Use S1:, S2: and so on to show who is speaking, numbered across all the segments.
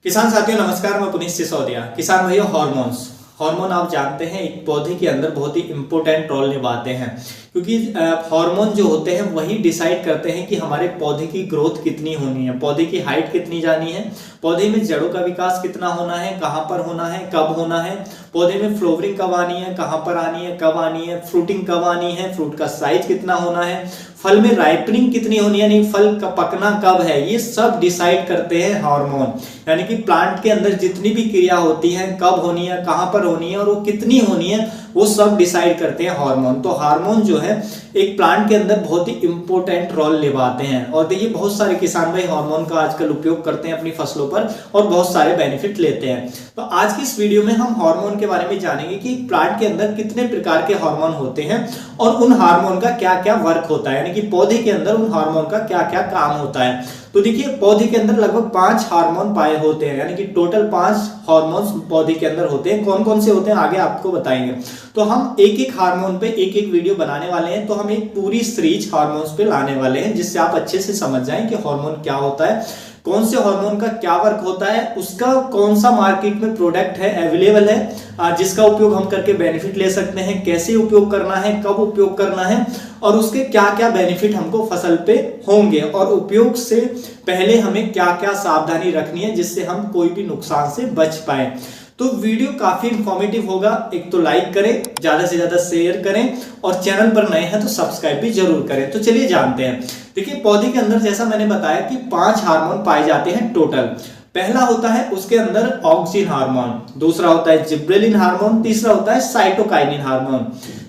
S1: किसान साथियों नमस्कार, मैं पुनीत सिसोदिया। किसान भाइयों, हार्मोन आप जानते हैं एक पौधे के अंदर बहुत ही इंपॉर्टेंट रोल निभाते हैं, क्योंकि हार्मोन जो होते हैं वही डिसाइड करते हैं कि हमारे पौधे की ग्रोथ कितनी होनी है, पौधे की हाइट कितनी जानी है, पौधे में जड़ों का विकास कितना होना है, कहाँ पर होना है, कब होना है, पौधे में फ्लावरिंग कब आनी है, कहाँ पर आनी है, कब आनी है, फ्रूटिंग कब आनी है, फ्रूट का साइज कितना होना है, फल में राइपनिंग कितनी होनी है, यानी फल का पकना कब है, ये सब डिसाइड करते हैं हार्मोन। यानी कि प्लांट के अंदर जितनी भी क्रिया होती है कब होनी है, कहां पर होनी है और वो कितनी होनी है, वो सब डिसाइड करते हैं हार्मोन। तो हार्मोन जो है एक प्लांट के अंदर बहुत ही इंपॉर्टेंट रोल निभाते हैं। और देखिए बहुत सारे किसान भाई हार्मोन का आजकल उपयोग करते हैं अपनी फसलों पर और बहुत सारे बेनिफिट लेते हैं। तो आज की इस वीडियो में हम हार्मोन के बारे में जानेंगे कि प्लांट के अंदर कितने प्रकार के हार्मोन होते हैं और उन हार्मोन का क्या क्या वर्क होता है, यानी कि पौधे के अंदर उन हार्मोन का क्या क्या काम होता है। तो देखिए पौधे के अंदर लगभग 5 हार्मोन पाए होते हैं, यानी कि टोटल 5 हार्मोन्स पौधे के अंदर होते हैं। कौन कौन से होते हैं आगे आपको बताएंगे। तो हम एक एक हार्मोन पे एक एक वीडियो बनाने वाले हैं, तो हम एक पूरी सीरीज हार्मोन्स पे लाने वाले हैं जिससे आप अच्छे से समझ जाएं कि हार्मोन क्या होता है, कौन से हार्मोन का क्या वर्क होता है, उसका कौन सा मार्केट में प्रोडक्ट है अवेलेबल है जिसका उपयोग हम करके बेनिफिट ले सकते हैं, कैसे उपयोग करना है, कब उपयोग करना है और उसके क्या क्या बेनिफिट हमको फसल पे होंगे और उपयोग से पहले हमें क्या क्या सावधानी रखनी है जिससे हम कोई भी नुकसान से बच पाए। तो वीडियो काफी इंफॉर्मेटिव होगा। एक तो लाइक करें, ज्यादा से ज्यादा शेयर करें और चैनल पर नए हैं तो सब्सक्राइब भी जरूर करें। तो चलिए जानते हैं। देखिए पौधे के अंदर जैसा मैंने बताया कि 5 हार्मोन पाए जाते हैं टोटल। पहला होता है उसके अंदर ऑक्सिन हार्मोन, दूसरा होता है जिब्रेलिन हार्मोन, तीसरा होता है साइटोकाइनिन हार्मोन,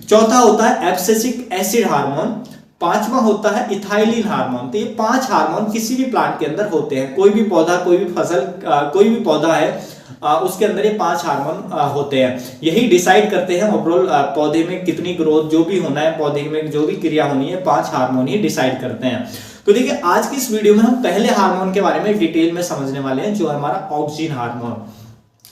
S1: चौथा होता है एब्सिसिक एसिड हार्मोन, पांचवा होता है इथाइलिन हार्मोन। तो ये 5 हार्मोन किसी भी प्लांट के अंदर होते हैं। कोई भी पौधा, कोई भी फसल, कोई भी पौधा है उसके अंदर ये 5 हार्मोन होते हैं। यही डिसाइड करते हैं ओवरऑल पौधे में कितनी ग्रोथ, जो भी होना है पौधे में जो भी क्रिया होनी है, 5 हार्मोन ही डिसाइड करते हैं। तो देखिए आज की इस वीडियो में हम पहले हार्मोन के बारे में डिटेल में समझने वाले हैं जो हमारा ऑक्सिन हार्मोन।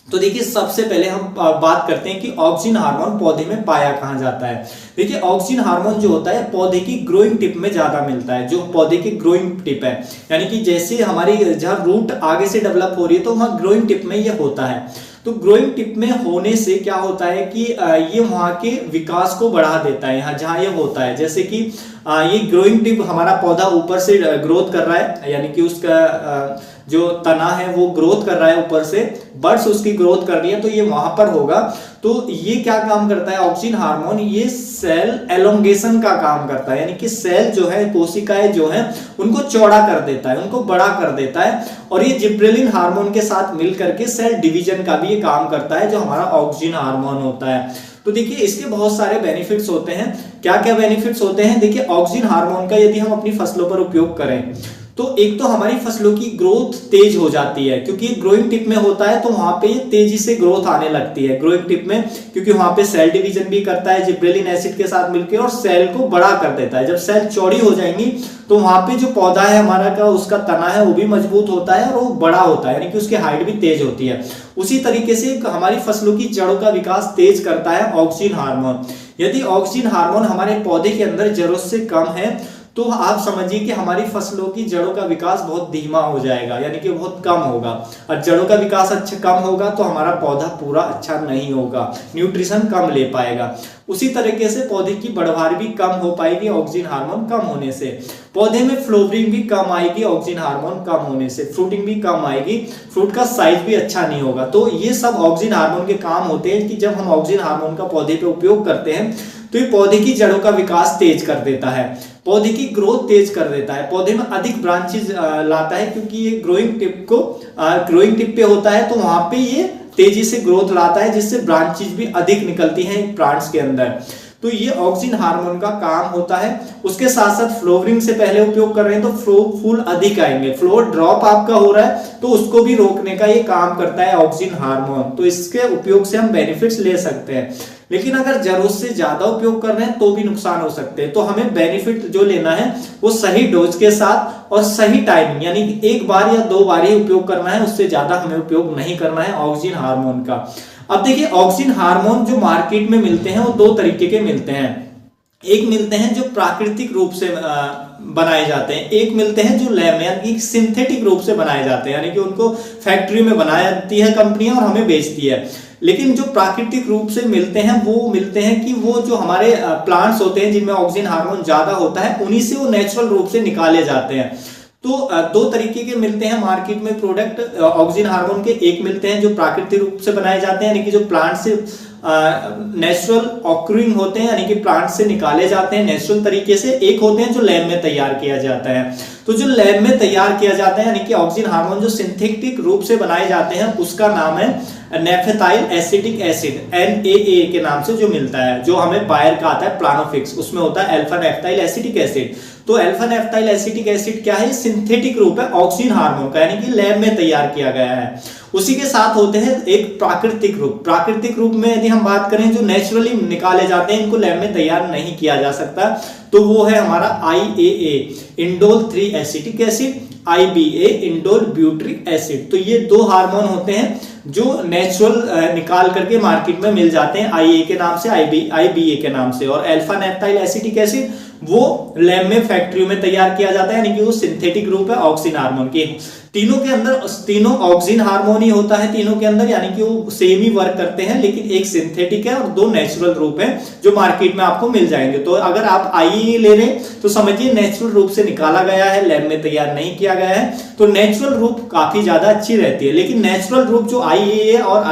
S1: तो देखिए सबसे पहले हम बात करते हैं कि ऑक्सिन हार्मोन पौधे में पाया कहां जाता है। देखिए ऑक्सिन हार्मोन जो होता है पौधे की ग्रोइंग टिप में ज्यादा मिलता है, जो पौधे की ग्रोइंग टिप है, यानी कि जैसे हमारी जहां रूट आगे से डेवलप हो रही है तो वहां ग्रोइंग टिप में ये होता है। तो ग्रोइंग टिप में होने से क्या होता है कि ये वहां के विकास को बढ़ा देता है। यहाँ जहां ये होता है, जैसे कि ये ग्रोइंग टिप हमारा पौधा ऊपर से ग्रोथ कर रहा है, यानी कि उसका जो तना है वो ग्रोथ कर रहा है ऊपर से, बड्स उसकी ग्रोथ कर रही है, तो ये वहां पर होगा। तो ये क्या काम करता है ऑक्सिन हार्मोन, ये सेल एलोंगेशन का काम करता है, यानी कि सेल जो है, कोशिकाएं जो है उनको चौड़ा कर देता है, उनको बड़ा कर देता है। और ये जिब्रेलिन हार्मोन के साथ मिलकर के सेल डिवीजन का भी ये काम करता है जो हमारा ऑक्सिन हार्मोन होता है। तो देखिए इसके बहुत सारे बेनिफिट्स होते हैं। क्या क्या बेनिफिट्स होते हैं? देखिए ऑक्सिन हार्मोन का यदि हम अपनी फसलों पर उपयोग करें तो एक तो हमारी फसलों की ग्रोथ तेज हो जाती है, क्योंकि ग्रोइंग टिप में होता है तो वहां पे तेजी से ग्रोथ आने लगती है ग्रोइंग टिप में, क्योंकि वहां पे सेल डिवीजन भी करता है जिब्रेलिन एसिड के साथ मिलकर और सेल को बड़ा कर देता है। जब सेल चौड़ी हो जाएंगी तो वहां पे जो पौधा है हमारा का, उसका तना है वो भी मजबूत होता है और वो बड़ा होता है, यानी कि उसकी हाइट भी तेज होती है। उसी तरीके से हमारी फसलों की जड़ों का विकास तेज करता है ऑक्सिन हार्मोन। यदि ऑक्सिन हार्मोन हमारे पौधे के अंदर जरूरत से कम है तो आप समझिए कि हमारी फसलों की जड़ों का विकास बहुत धीमा हो जाएगा, यानी कि बहुत कम होगा। और जड़ों का विकास अच्छा कम होगा तो हमारा पौधा पूरा अच्छा नहीं होगा, न्यूट्रिशन कम ले पाएगा। उसी तरीके से पौधे की बढ़वार भी कम हो पाएगी ऑक्सिन हार्मोन कम होने से। पौधे में फ्लावरिंग भी कम आएगी ऑक्सिन हार्मोन कम होने से, फ्रूटिंग भी कम आएगी, फ्रूट का साइज भी अच्छा नहीं होगा। तो ये सब ऑक्सिन हार्मोन के काम होते हैं कि जब हम ऑक्सिन हार्मोन का पौधे पे उपयोग करते हैं तो ये पौधे की जड़ों का विकास तेज कर देता है, पौधे की ग्रोथ तेज कर देता है, पौधे में अधिक ब्रांचेस लाता है, क्योंकि ये ग्रोइंग टिप पे होता है तो वहां पे ये तेजी से ग्रोथ लाता है जिससे ब्रांचेस भी अधिक निकलती हैं प्लांट्स के अंदर। तो ये ऑक्सिन हार्मोन का काम होता है। उसके साथ साथ फ्लावरिंग से पहले उपयोग कर रहे हैं तो फूल अधिक आएंगे, फ्लावर ड्रॉप आपका हो रहा है तो उसको भी रोकने का ये काम करता है ऑक्सिन हार्मोन। तो इसके उपयोग से हम बेनिफिट्स ले सकते हैं, लेकिन अगर जरूरत से ज्यादा उपयोग कर रहे हैं तो भी नुकसान हो सकते हैं। तो हमें बेनिफिट जो लेना है वो सही डोज के साथ और सही टाइमिंग, यानी कि 1 बार या 2 बार ही उपयोग करना है, उससे ज्यादा हमें उपयोग नहीं करना है ऑक्सिन हार्मोन का। अब देखिए ऑक्सिन हार्मोन जो मार्केट में मिलते हैं वो 2 तरीके के मिलते हैं। एक मिलते हैं जो प्राकृतिक रूप से बनाए जाते हैं, एक मिलते हैं जो लैब में यानी कि सिंथेटिक रूप से बनाए जाते हैं, यानी कि उनको फैक्ट्री में बनाती है कंपनियां और हमें बेचती है। लेकिन जो प्राकृतिक रूप से मिलते हैं वो मिलते हैं कि वो जो हमारे प्लांट्स होते हैं जिनमें ऑक्सीजन हार्मोन ज्यादा होता है, उन्हीं से वो नेचुरल रूप से निकाले जाते हैं। तो दो तरीके के मिलते हैं मार्केट में प्रोडक्ट ऑक्सीजन हार्मोन के। एक मिलते हैं जो प्राकृतिक रूप से बनाए जाते हैं, यानी कि जो प्लांट से नेचुरल ऑकरिंग होते हैं, यानी कि प्लांट से निकाले जाते हैं नेचुरल तरीके से। एक होते हैं जो लैब में तैयार किया जाता है। तो जो लैब में तैयार किया जाता है यानी कि ऑक्सीजन हार्मोन जो सिंथेटिक रूप से बनाए जाते हैं, उसका नाम है नेफेथाइल एसिटिक एसिड, NaA के नाम से जो मिलता है, जो हमें बायर का आता है प्लानोफिक्स, उसमें होता है अल्फा नेफ्थाइल एसिटिक एसिड। तो अल्फा नेफ्थाइल एसिटिक एसिड क्या है? सिंथेटिक रूप है ऑक्सीजन हार्मोन का, यानी कि लैब में तैयार किया गया है। उसी के साथ होते हैं एक प्राकृतिक रूप। प्राकृतिक रूप में यदि हम बात करें जो नेचुरली निकाले जाते हैं, इनको लैब में तैयार नहीं किया जा सकता, तो वो है हमारा IAA, indole 3 acetic acid, IBA, indole butyric acid. तो ये दो हार्मोन होते हैं जो नेचुरल निकाल करके मार्केट में मिल जाते हैं, IA के नाम से, IBA के नाम से। और अल्फा नेफ्थाइल एसिटिक एसिड वो लैब में फैक्ट्री में तैयार किया जाता है, यानी कि वो सिंथेटिक रूप है ऑक्सीजन हार्मोन के। तीनों के अंदर तीनों ऑक्सीजन हार्मोन ही होता है तीनों के अंदर, यानी कि वो सेम ही वर्क करते हैं, लेकिन एक सिंथेटिक है और दो नेचुरल रूप है जो मार्केट में आपको मिल जाएंगे। तो अगर आप IAA ले रहे हैं तो समझिए नेचुरल रूप से निकाला गया है, लैब में तैयार नहीं किया गया है, तो नेचुरल रूप काफी ज्यादा अच्छी रहती है। लेकिन नेचुरल रूप जो IAA और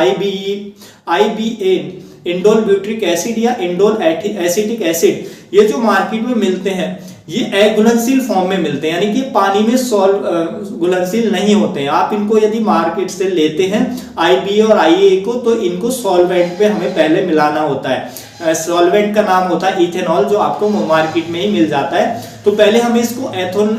S1: IBA, इंडोल ब्यूट्रिक एसिड या इंडोल एसिटिक एसिड, ये जो मार्केट में मिलते हैं ये अघुलनशील फॉर्म में मिलते हैं, यानी कि पानी में घुलनशील नहीं होते हैं। आप इनको यदि मार्केट से लेते हैं IBA और IAA को, तो इनको सॉल्वेंट पे हमें पहले मिलाना होता है। सॉल्वेंट का नाम होता है इथेनॉल, जो आपको मार्केट में ही मिल जाता है। तो पहले हमें इसको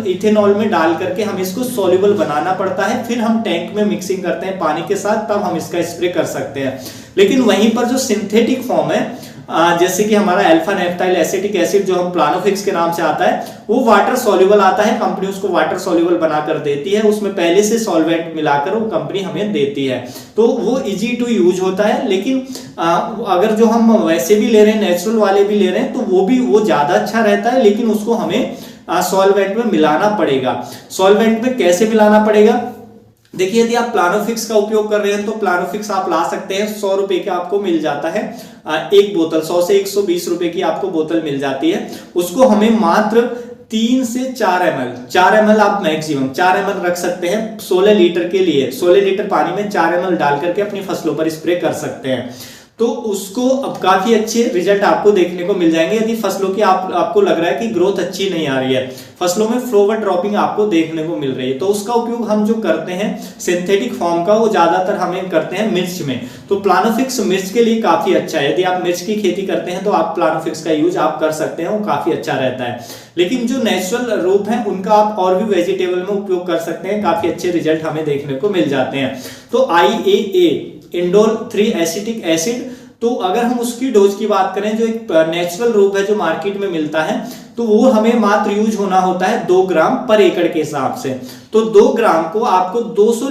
S1: इथेनॉल में डाल करके हमें इसको सॉल्युबल बनाना पड़ता है, फिर हम टैंक में मिक्सिंग करते हैं पानी के साथ, तब हम इसका स्प्रे कर सकते हैं। लेकिन वहीं पर जो सिंथेटिक फॉर्म है, जैसे कि हमारा अल्फा नेफ्थाइल एसिटिक एसिड जो हम प्लानोफिक्स के नाम से आता है, वो वाटर सॉल्युबल आता है। कंपनी उसको वाटर सॉल्युबल बनाकर देती है, उसमें पहले से सॉल्वेंट मिलाकर वो कंपनी हमें देती है, तो वो इजी टू यूज होता है। लेकिन अगर जो हम वैसे भी ले रहे हैं, नेचुरल वाले भी ले रहे हैं, तो वो ज्यादा अच्छा रहता है, लेकिन उसको हमें सॉल्वेंट में मिलाना पड़ेगा। सॉल्वेंट में कैसे मिलाना पड़ेगा? देखिए, यदि आप प्लानोफिक्स का उपयोग कर रहे हैं तो प्लानोफिक्स आप ला सकते हैं, 100 रुपए का आपको मिल जाता है एक बोतल, 100 से 120 रुपए की आपको बोतल मिल जाती है। उसको हमें मात्र 3 से 4 ml आप मैक्सिमम 4 ml रख सकते हैं 16 लीटर के लिए। 16 लीटर पानी में 4 ml डाल करके अपनी फसलों पर स्प्रे कर सकते हैं, तो उसको अब काफी अच्छे रिजल्ट आपको देखने को मिल जाएंगे। यदि फसलों की आपको लग रहा है कि ग्रोथ अच्छी नहीं आ रही है, फसलों में फ्लोवर ड्रॉपिंग आपको देखने को मिल रही है, तो उसका उपयोग हम जो करते हैं सिंथेटिक फॉर्म का, वो ज्यादातर हमें करते हैं मिर्च में। तो प्लानोफिक्स मिर्च के लिए काफी अच्छा है। यदि आप मिर्च की खेती करते हैं तो आप प्लानोफिक्स का यूज आप कर सकते हैं, वो काफी अच्छा रहता है। लेकिन जो नेचुरल रूप है उनका आप और भी वेजिटेबल में उपयोग कर सकते हैं, काफी अच्छे रिजल्ट हमें देखने को मिल जाते हैं। तो IAA, इंडोल 3 एसिटिक एसिड, तो अगर हम उसकी डोज की बात करें, जो एक नेचुरल रूप है जो मार्केट में मिलता है, तो वो हमें मात्र यूज होना होता है 2 ग्राम पर एकड़ के हिसाब से। तो 2 ग्राम को आपको 200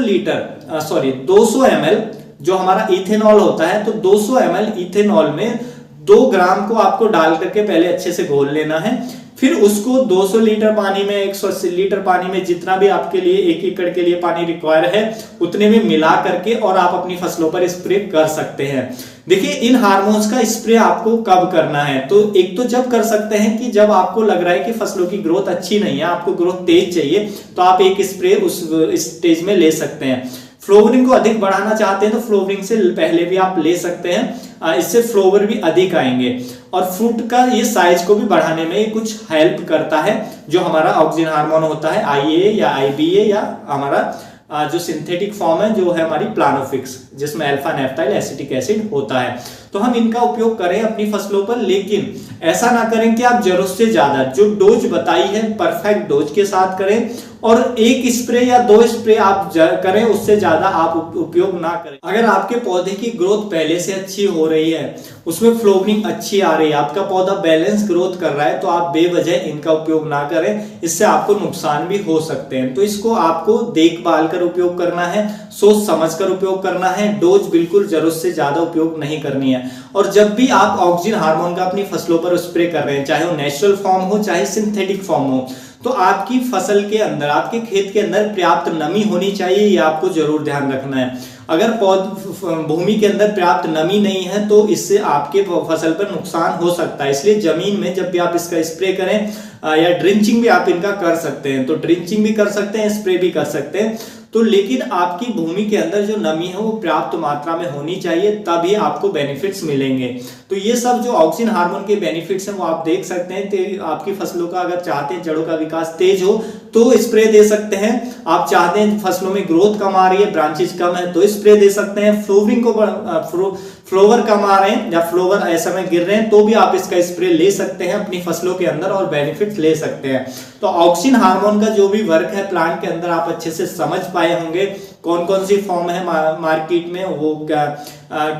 S1: ml जो हमारा इथेनॉल होता है, तो 200 ml इथेनॉल में 2 ग्राम को आपको डाल करके पहले अच्छे से घोल लेना है। फिर उसको 200 लीटर पानी में, 180 लीटर पानी में, जितना भी आपके लिए 1 एकड़ के लिए पानी रिक्वायर है, उतने में मिला करके और आप अपनी फसलों पर स्प्रे कर सकते हैं। देखिए, इन हार्मोन्स का स्प्रे आपको कब करना है? तो एक तो जब कर सकते हैं कि जब आपको लग रहा है कि फसलों की ग्रोथ अच्छी नहीं है, आपको ग्रोथ तेज चाहिए, तो आप एक स्प्रे उस स्टेज में ले सकते हैं। फ्लोवरिंग को अधिक बढ़ाना चाहते हैं तो फ्लोवरिंग से पहले भी आप ले सकते हैं, इससे फ्लोवर भी अधिक आएंगे। और फ्रूट का ये साइज को भी बढ़ाने में कुछ हेल्प करता है, जो हमारा ऑक्सीजन हार्मोन होता है IAA या IBA, या हमारा जो सिंथेटिक फॉर्म है जो है हमारी प्लानोफिक्स, जिसमें अल्फा नेफ्थाइल एसिटिक एसिड होता है। तो हम इनका उपयोग करें अपनी फसलों पर, लेकिन ऐसा ना करें कि आप जरूरत से ज्यादा, जो डोज बताई है परफेक्ट डोज के साथ करें, और 1 स्प्रे या 2 स्प्रे आप करें, उससे ज्यादा आप उपयोग ना करें। अगर आपके पौधे की ग्रोथ पहले से अच्छी हो रही है, उसमें फ्लोवरिंग अच्छी आ रही है, आपका पौधा बैलेंस ग्रोथ कर रहा है, तो आप बेवजह इनका उपयोग ना करें, इससे आपको नुकसान भी हो सकते हैं। तो इसको आपको देखभाल कर उपयोग करना है। सोच समझकर उपयोग करना है, डोज बिल्कुल जरूरत से ज्यादा उपयोग नहीं करनी है। और जब भी आप ऑक्सिन हार्मोन का अपनी फसलों पर स्प्रे कर रहे हैं, चाहे वो नेचुरल फॉर्म हो चाहे सिंथेटिक फॉर्म हो, तो आपकी फसल के अंदर, आपके खेत के अंदर पर्याप्त नमी होनी चाहिए, ये आपको जरूर ध्यान रखना है। अगर भूमि के अंदर पर्याप्त नमी नहीं है तो इससे आपके फसल पर नुकसान हो सकता है। इसलिए जमीन में जब भी आप इसका स्प्रे करें या ड्रिंचिंग भी आप इनका कर सकते हैं, तो ड्रिंचिंग भी कर सकते हैं, स्प्रे भी कर सकते हैं, तो लेकिन आपकी भूमि के अंदर जो नमी है वो पर्याप्त मात्रा में होनी चाहिए, तभी आपको बेनिफिट्स मिलेंगे। तो ये सब जो ऑक्सिन हार्मोन के बेनिफिट्स हैं वो आप देख सकते हैं। तो आपकी फसलों का अगर चाहते हैं जड़ों का विकास तेज हो तो स्प्रे दे सकते हैं। आप चाहते हैं फसलों में ग्रोथ कम आ रही है, ब्रांचेज कम है, तो स्प्रे दे सकते हैं। फ्लोवरिंग को फ्लोवर कम आ रहे हैं या फ्लोवर ऐसे में गिर रहे हैं तो भी आप इसका स्प्रे ले सकते हैं अपनी फसलों के अंदर और बेनिफिट ले सकते हैं। तो ऑक्सिन हार्मोन का जो भी वर्क है प्लांट के अंदर आप अच्छे से समझ पाए होंगे। कौन कौन सी फॉर्म है मार्केट में, वो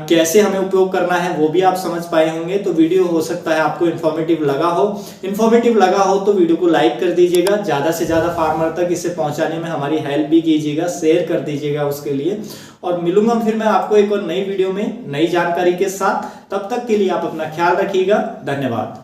S1: कैसे हमें उपयोग करना है वो भी आप समझ पाए होंगे। तो वीडियो हो सकता है आपको इन्फॉर्मेटिव लगा हो तो वीडियो को लाइक कर दीजिएगा, ज्यादा से ज्यादा फार्मर तक इसे पहुंचाने में हमारी हेल्प भी कीजिएगा, शेयर कर दीजिएगा उसके लिए। और मिलूंगा फिर मैं आपको एक और नई वीडियो में नई जानकारी के साथ। तब तक के लिए आप अपना ख्याल रखिएगा। धन्यवाद।